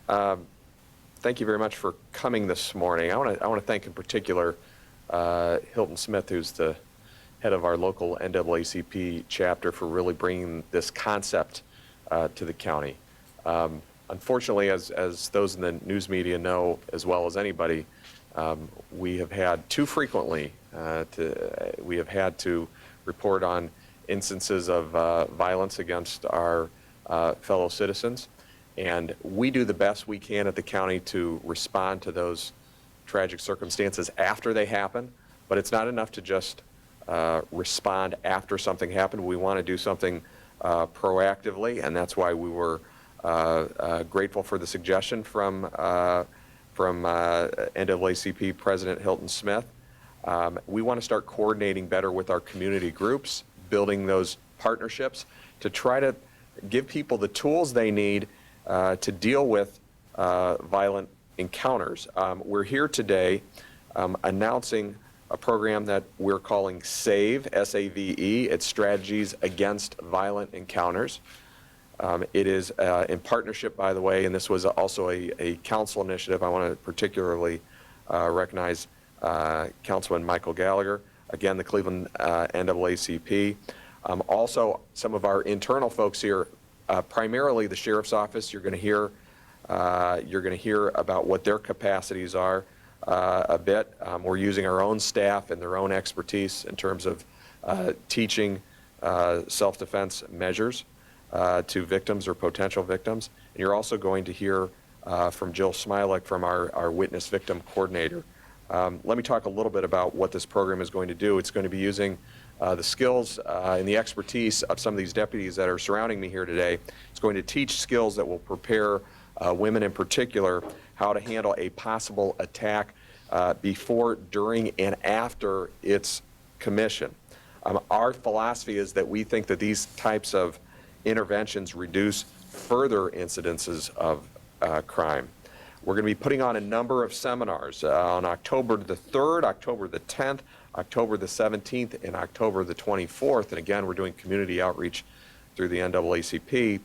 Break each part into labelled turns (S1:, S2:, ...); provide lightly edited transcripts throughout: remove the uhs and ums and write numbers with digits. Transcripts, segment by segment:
S1: Thank you very much for coming this morning. I want to thank in particular Hilton Smith, who's the head of our local NAACP chapter, for really bringing this concept to the county. Unfortunately, as those in the news media know as well as anybody, we have had too frequently we have had to report on instances of violence against our fellow citizens, and we do the best we can at the county to respond to those tragic circumstances after they happen, but it's not enough to just respond after something happened. We want to do something proactively, and that's why we were grateful for the suggestion from NAACP President Hilton Smith. We want to start coordinating better with our community groups, building those partnerships to try to give people the tools they need to deal with violent encounters. We're here today announcing a program that we're calling S.A.V.E, S-A-V-E. It's Strategies Against Violent Encounters. It is in partnership, by the way, and this was also a council initiative. I want to particularly recognize Councilman Michael Gallagher, again, the Cleveland NAACP. Also, some of our internal folks here, primarily the Sheriff's Office. You're going to hear about what their capacities are a bit. We're using our own staff and their own expertise in terms of teaching self-defense measures to victims or potential victims. And you're also going to hear from Jill Smilek, from our witness victim coordinator. Let me talk a little bit about what this program is going to do. It's going to be using the skills and the expertise of some of these deputies that are surrounding me here today. It's going to teach skills that will prepare women in particular how to handle a possible attack before, during, and after its commission. Our philosophy is that we think that these types of interventions reduce further incidences of crime. We're going to be putting on a number of seminars on October the 3rd, October the 10th, October the 17th, and October the 24th. And again, we're doing community outreach through the NAACP.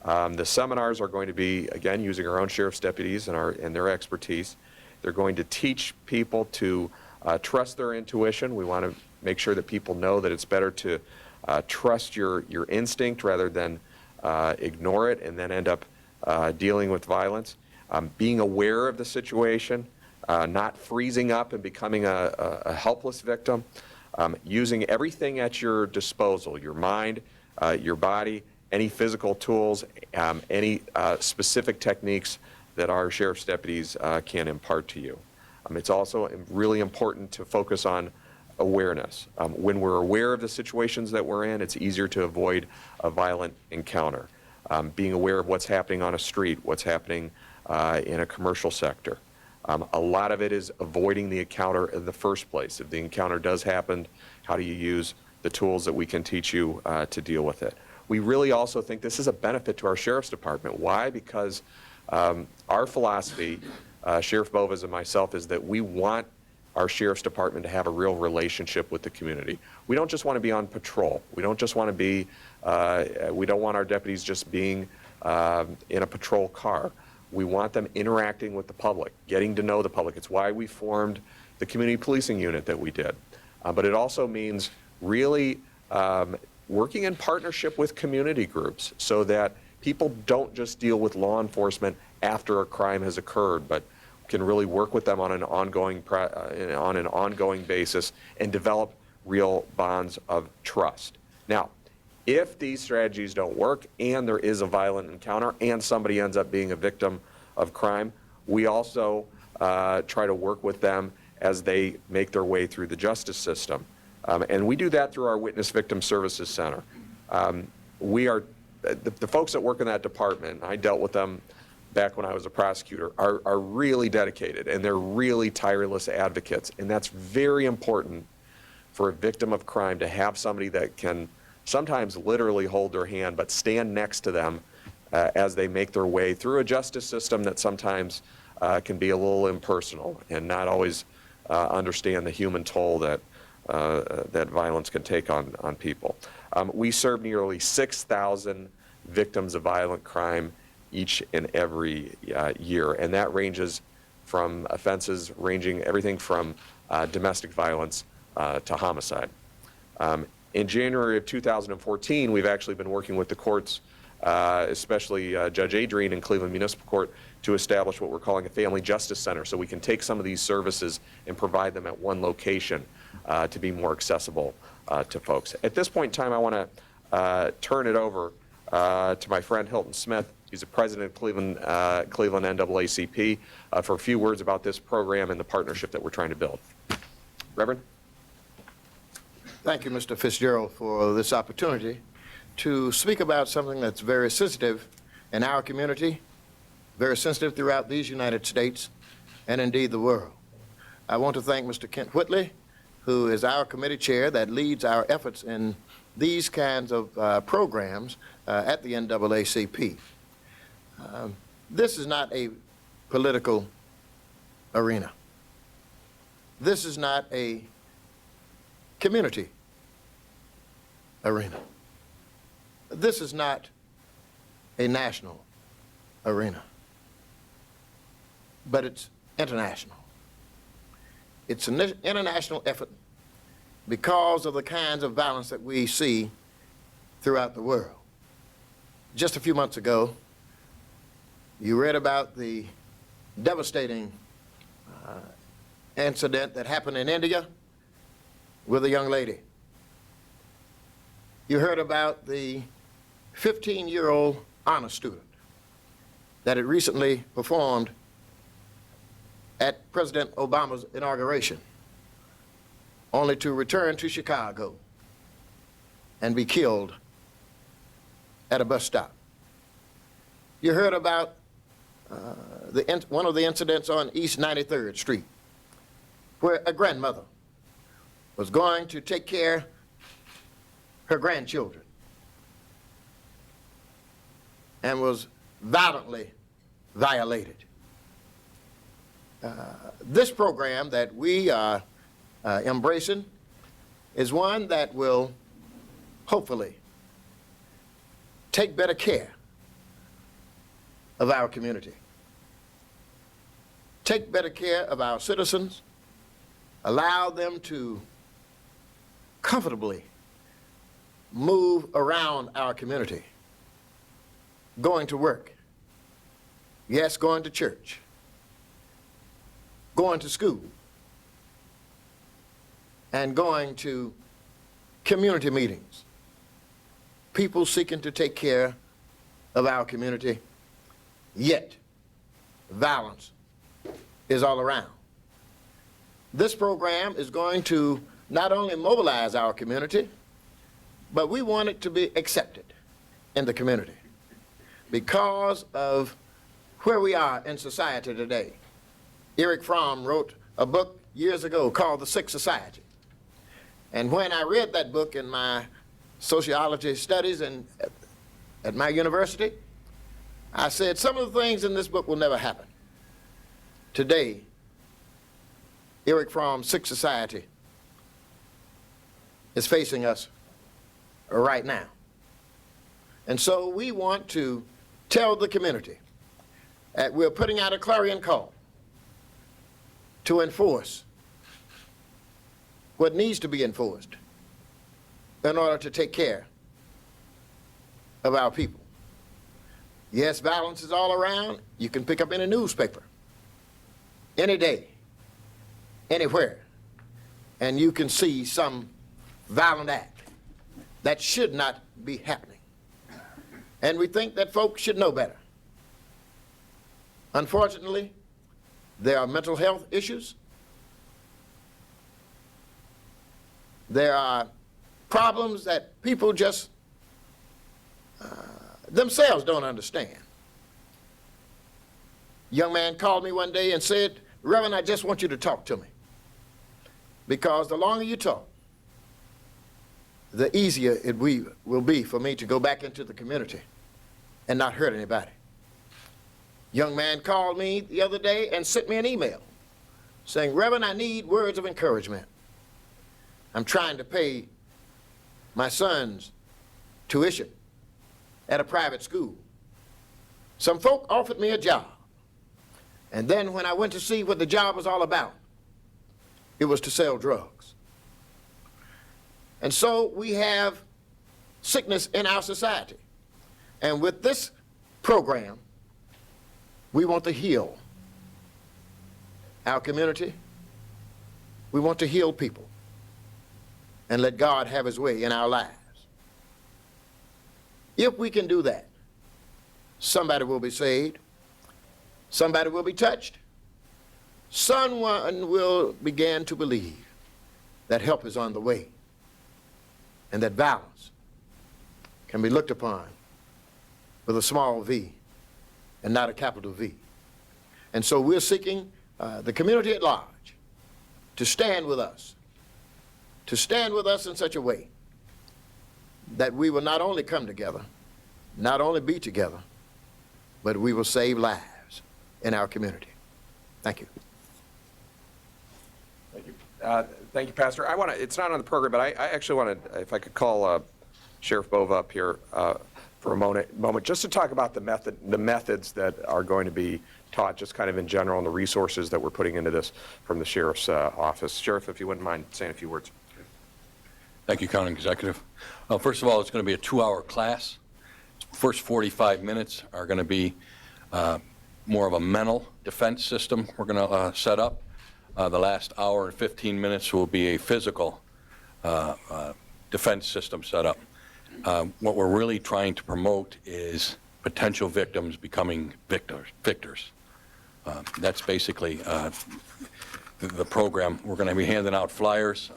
S1: The seminars are going to be, again, using our own sheriff's deputies and their expertise. They're going to teach people to trust their intuition. We want to make sure that people know that it's better to trust your instinct rather than ignore it and then end up dealing with violence. Being aware of the situation, not freezing up and becoming a helpless victim, using everything at your disposal, your mind, your body, any physical tools, any specific techniques that our sheriff's deputies can impart to you. It's also really important to focus on awareness. When we're aware of the situations that we're in, it's easier to avoid a violent encounter. Being aware of what's happening on a street, what's happening in a commercial sector. A lot of it is avoiding the encounter in the first place. If the encounter does happen, how do you use the tools that we can teach you to deal with it? We really also think this is a benefit to our Sheriff's Department. Why? Because our philosophy, Sheriff Bovas and myself, is that we want our Sheriff's Department to have a real relationship with the community. We don't just want to be on patrol. We don't just want to be, we don't want our deputies just being in a patrol car. We want them interacting with the public, getting to know the public. It's why we formed the community policing unit that we did. But it also means really working in partnership with community groups so that people don't just deal with law enforcement after a crime has occurred, but can really work with them on an ongoing basis and develop real bonds of trust. Now, if these strategies don't work and there is a violent encounter and somebody ends up being a victim of crime, we also try to work with them as they make their way through the justice system. And we do that through our Witness Victim Services Center. We are, the folks that work in that department, I dealt with them back when I was a prosecutor, are really dedicated, and they're really tireless advocates. And that's very important for a victim of crime, to have somebody that can sometimes literally hold their hand, but stand next to them as they make their way through a justice system that sometimes can be a little impersonal and not always understand the human toll that that violence can take on people. We serve nearly 6,000 victims of violent crime each and every year, and that ranges from offenses ranging everything from domestic violence to homicide. In January of 2014, we've actually been working with the courts, especially Judge Adrian in Cleveland Municipal Court, to establish what we're calling a family justice center, so we can take some of these services and provide them at one location to be more accessible to folks. At this point in time, I want to turn it over to my friend Hilton Smith. He's the president of Cleveland NAACP for a few words about this program and the partnership that we're trying to build. Reverend?
S2: Thank you, Mr. FitzGerald, for this opportunity to speak about something that's very sensitive in our community, very sensitive throughout these United States, and indeed the world. I want to thank Mr. Kent Whitley, who is our committee chair that leads our efforts in these kinds of programs at the NAACP. This is not a political arena. This is not a community arena. This is not a national arena, but it's international. It's an international effort because of the kinds of violence that we see throughout the world. Just a few months ago, you read about the devastating incident that happened in India with a young lady. You heard about the 15-year-old honor student that had recently performed at President Obama's inauguration, only to return to Chicago and be killed at a bus stop. You heard about one of the incidents on East 93rd Street, where a grandmother was going to take care of her grandchildren and was violently violated. This program that we are embracing is one that will hopefully take better care of our community, take better care of our citizens, allow them to comfortably move around our community, going to work, yes, going to church, going to school, and going to community meetings, people seeking to take care of our community, yet violence is all around. This program is going to not only mobilize our community, but we want it to be accepted in the community because of where we are in society today. Erich Fromm wrote a book years ago called The Sick Society. And when I read that book in my sociology studies at my university, I said some of the things in this book will never happen. Today, Erich Fromm's Sick Society is facing us right now. And so we want to tell the community that we're putting out a clarion call to enforce what needs to be enforced in order to take care of our people. Yes, violence is all around. You can pick up any newspaper, any day, anywhere, and you can see some violent act that should not be happening. And we think that folks should know better. Unfortunately, there are mental health issues. There are problems that people just themselves don't understand. A young man called me one day and said, "Reverend, I just want you to talk to me. Because the longer you talk, the easier it will be for me to go back into the community and not hurt anybody." Young man called me the other day and sent me an email saying, "Reverend, I need words of encouragement. I'm trying to pay my son's tuition at a private school. Some folk offered me a job. And then when I went to see what the job was all about, it was to sell drugs. And so we have sickness in our society. And with this program, we want to heal our community. We want to heal people and let God have his way in our lives. If we can do that, somebody will be saved, somebody will be touched, someone will begin to believe that help is on the way and that violence can be looked upon with a small v and not a capital V. And so we're seeking the community at large to stand with us in such a way that we will not only come together, not only be together, but we will save lives in our community. Thank you.
S1: Thank you. Thank you, Pastor. It's not on the program, but I actually want to, if I could call Sheriff Bova up here for a moment, just to talk about the methods that are going to be taught, just kind of in general, and the resources that we're putting into this from the Sheriff's office. Sheriff, if you wouldn't mind saying a few words.
S3: Thank you, County Executive. First of all, it's going to be a 2-hour class. First 45 minutes are going to be more of a mental defense system we're going to set up. The last hour and 15 minutes will be a physical defense system set up. What we're really trying to promote is potential victims becoming victors. That's basically the program. We're going to be handing out flyers.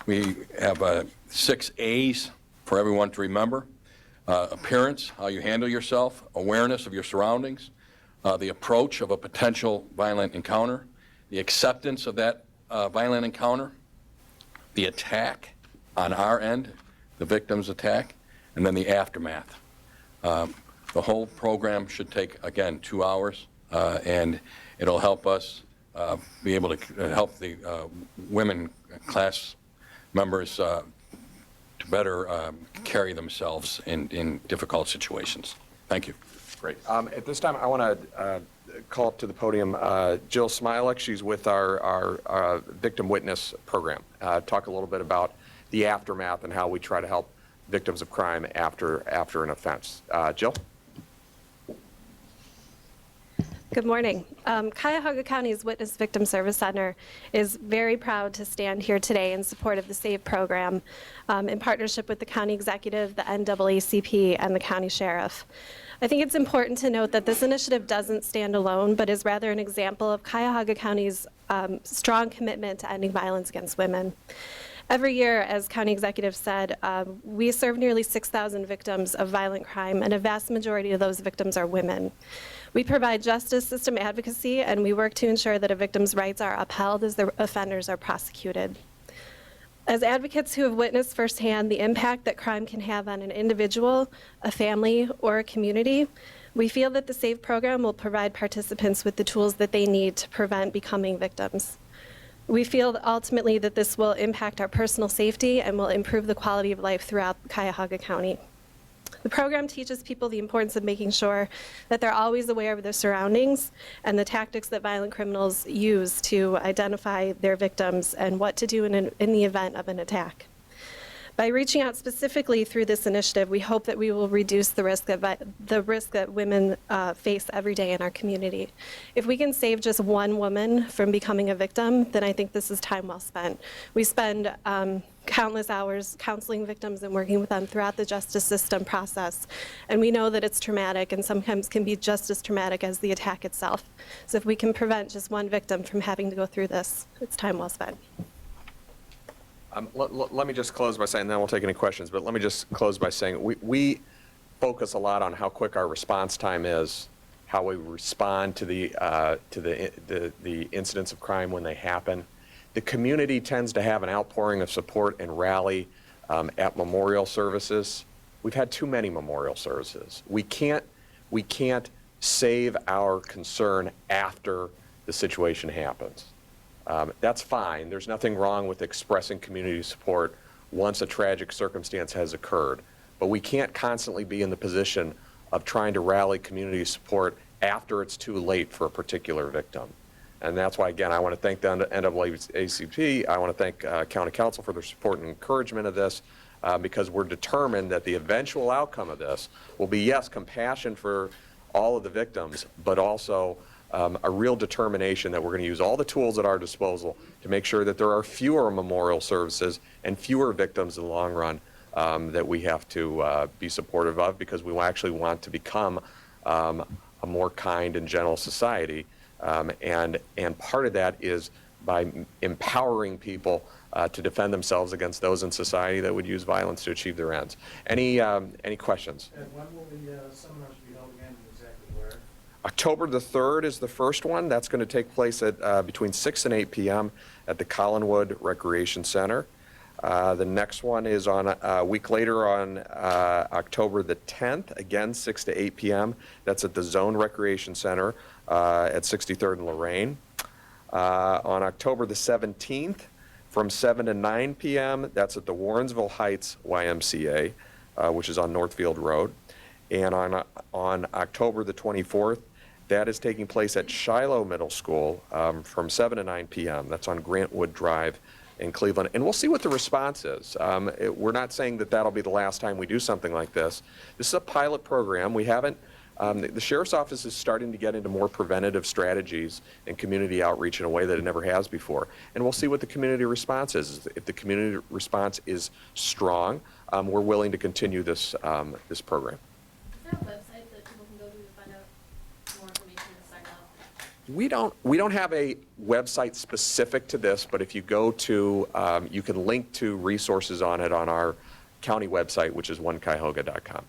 S3: We have 6 A's for everyone to remember. Appearance, how you handle yourself, awareness of your surroundings, the approach of a potential violent encounter, the acceptance of that violent encounter, the attack on our end, the victim's attack, and then the aftermath. The whole program should take, again, 2 hours, and it'll help us be able to help the women class members to better carry themselves in difficult situations. Thank you.
S1: Great. At this time, I want to call up to the podium Jill Smilek. She's with our Victim Witness program. Talk a little bit about the aftermath and how we try to help victims of crime after an offense. Jill?
S4: Good morning. Cuyahoga County's Witness Victim Service Center is very proud to stand here today in support of the S.A.V.E. program in partnership with the County Executive, the NAACP, and the County Sheriff. I think it's important to note that this initiative doesn't stand alone, but is rather an example of Cuyahoga County's strong commitment to ending violence against women. Every year, as County Executive said, we serve nearly 6,000 victims of violent crime, and a vast majority of those victims are women. We provide justice system advocacy, and we work to ensure that a victim's rights are upheld as the offenders are prosecuted. As advocates who have witnessed firsthand the impact that crime can have on an individual, a family, or a community, we feel that the S.A.V.E. program will provide participants with the tools that they need to prevent becoming victims. We feel ultimately that this will impact our personal safety and will improve the quality of life throughout Cuyahoga County. The program teaches people the importance of making sure that they're always aware of their surroundings and the tactics that violent criminals use to identify their victims and what to do in the event of an attack. By reaching out specifically through this initiative, we hope that we will reduce the risk that women face every day in our community. If we can save just one woman from becoming a victim, then I think this is time well spent. We spend countless hours counseling victims and working with them throughout the justice system process, and we know that it's traumatic and sometimes can be just as traumatic as the attack itself. So if we can prevent just one victim from having to go through this, it's time well spent.
S1: Let me just close by saying, then we'll take any questions, but let me just close by saying we focus a lot on how quick our response time is, how we respond to the incidents of crime when they happen. The community tends to have an outpouring of support and rally at memorial services. We've had too many memorial services. We can't save our concern after the situation happens. That's fine. There's nothing wrong with expressing community support once a tragic circumstance has occurred. But we can't constantly be in the position of trying to rally community support after it's too late for a particular victim. And that's why, again, I want to thank the NAACP. I want to thank County Council for their support and encouragement of this, because we're determined that the eventual outcome of this will be, yes, compassion for all of the victims, but also a real determination that we're going to use all the tools at our disposal to make sure that there are fewer memorial services and fewer victims in the long run that we have to be supportive of, because we actually want to become a more kind and gentle society. And part of that is by empowering people to defend themselves against those in society that would use violence to achieve their ends. Any questions?
S5: And when will the seminars be held again, and exactly where?
S1: October the 3rd is the first one. That's going to take place at between 6 and 8 p.m. at the Collinwood Recreation Center. The next one is on a week later on October the 10th, again 6 to 8 p.m. That's at the Zone Recreation Center at 63rd and Lorraine. On October the 17th, from 7 to 9 p.m., that's at the Warrensville Heights YMCA, which is on Northfield Road. And on October the 24th, that is taking place at Shiloh Middle School from 7 to 9 p.m. That's on Grantwood Drive in Cleveland. And we'll see what the response is. We're not saying that that'll be the last time we do something like this. This is a pilot program. We haven't, the Sheriff's Office is starting to get into more preventative strategies and community outreach in a way that it never has before. And we'll see what the community response is. If the community response is strong, we're willing to continue this, this program.
S6: Is there a website that people can go to find out more information to sign up?
S1: We don't have a website specific to this, but if you go to, you can link to resources on it on our county website, which is onecuyahoga.com.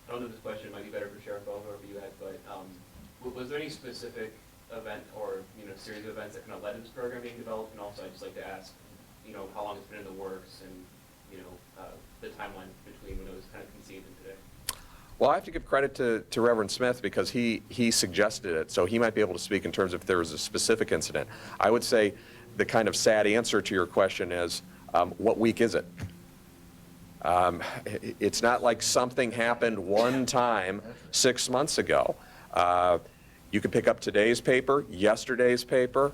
S7: I don't know if this question might be better for Sheriff Bell, whoever you had, but was there any specific event or, series of events that kind of led to this program being developed? And also, I'd just like to ask, how long it's been in the works and, the timeline between when it was kind of conceived and today.
S1: Well, I have to give credit to Reverend Smith because he suggested it, so he might be able to speak in terms of if there was a specific incident. I would say the kind of sad answer to your question is, what week is it? It's not like something happened one time 6 months ago. You can pick up today's paper, yesterday's paper,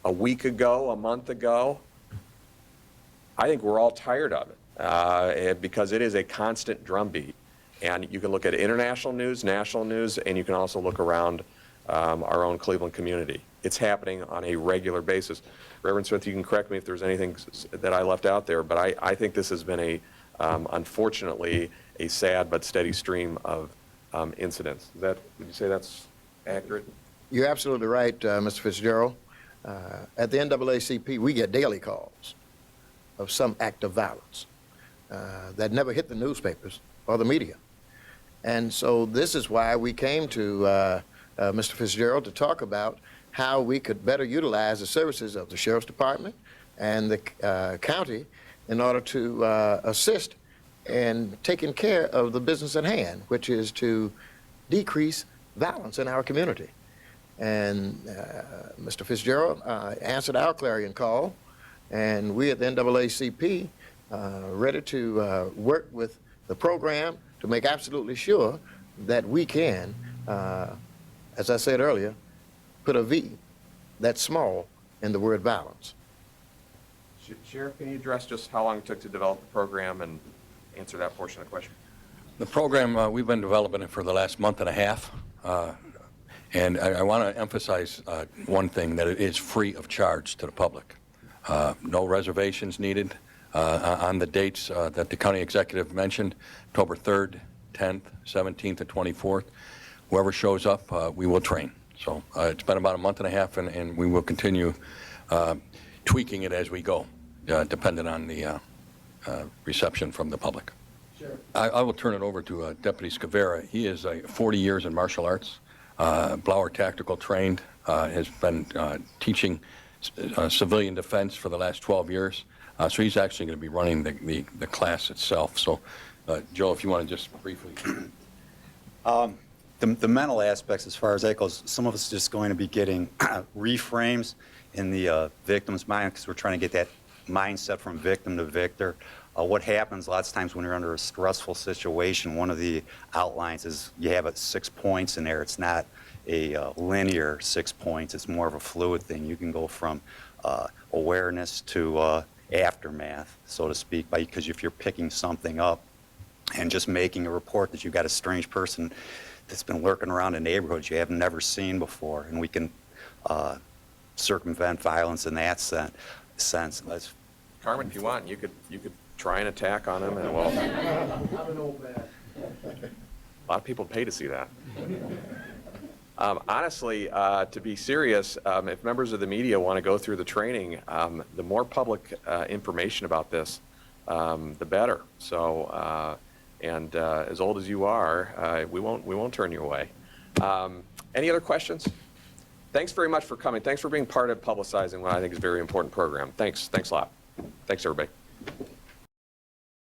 S1: a week ago, a month ago. I think we're all tired of it because it is a constant drumbeat. And you can look at international news, national news, and you can also look around our own Cleveland community. It's happening on a regular basis. Reverend Smith, you can correct me if there's anything that I left out there, but I think this has been unfortunately, a sad but steady stream of incidents. Would you say that's accurate?
S2: You're absolutely right, Mr. FitzGerald. At the NAACP, we get daily calls of some act of violence that never hit the newspapers or the media. And so this is why we came to Mr. FitzGerald to talk about how we could better utilize the services of the Sheriff's Department and the county in order to assist in taking care of the business at hand, which is to decrease violence in our community. And Mr. FitzGerald answered our clarion call, and we at the NAACP ready to work with the program to make absolutely sure that we can, as I said earlier, put a V that's small in the word violence.
S1: Sheriff, can you address just how long it took to develop the program and answer that portion of the question?
S3: The program, we've been developing it for the last month and a half. And I want to emphasize one thing, that it is free of charge to the public. No reservations needed on the dates that the county executive mentioned, October 3rd, 10th, 17th, and 24th. Whoever shows up, we will train. So it's been about a month and a half, and we will continue tweaking it as we go, depending on the reception from the public.
S5: Sure.
S3: I will turn it over to Deputy Scavera. He is 40 years in martial arts, Blower Tactical trained, has been teaching civilian defense for the last 12 years. So he's actually going to be running the class itself. So, Joe, if you want to just briefly.
S8: The mental aspects, as far as that goes, some of us are just going to be getting reframes in the victim's mind, because we're trying to get that mindset from victim to victor. What happens lots of times when you're under a stressful situation, one of the outlines is you have it 6 points in there. It's not a linear 6 points. It's more of a fluid thing. You can go from awareness to aftermath, so to speak, because if you're picking something up and just making a report that you've got a strange person that's been lurking around the neighborhood you have never seen before, and we can circumvent violence in that sense.
S1: Carmen, if you want, you could try an attack on him, and well,
S5: I'm an old man.
S1: a lot of people pay to see that. Honestly, to be serious, if members of the media want to go through the training, the more public information about this, the better. So, and as old as you are, we won't turn you away. Any other questions? Thanks very much for coming. Thanks for being part of publicizing what I think is a very important program. Thanks a lot. Thanks, everybody.